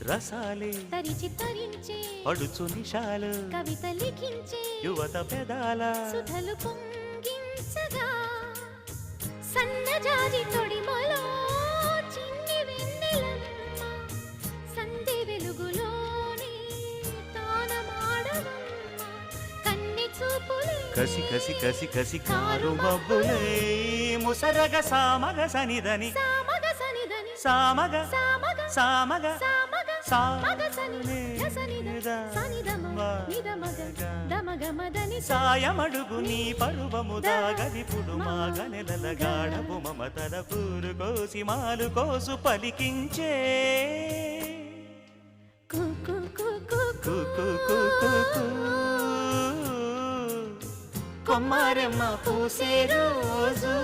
రసాలే తరిచి తరించే పడుచు నిషాలు కవిత లిఖించే యువత పెదాల సుధలు పొంగించగా సన్నజాజి తొడిమలో చిన్ని వెన్నెలమ్మ సంధి వెలుగులోని తానమాడవమ్మ కన్ని చూపులే కసి కసి కసి కసి కారు మబ్బులే ముసరగ సామగ సనిదని సామగ సనిదని సామగ సామగ సామగ సామగ సామగ సని సనిద సనిదమ నిదమగ దమగ మదని సాయమడుగు నీ పరువము దాగదిపుడు మాగనెలల గాఢపు మమతల పూరు కోసి మాలు కోసు పలికించే కు కు కు కు కు కు కు కు కు. కొమ్మారెమ్మ పూసే రోజు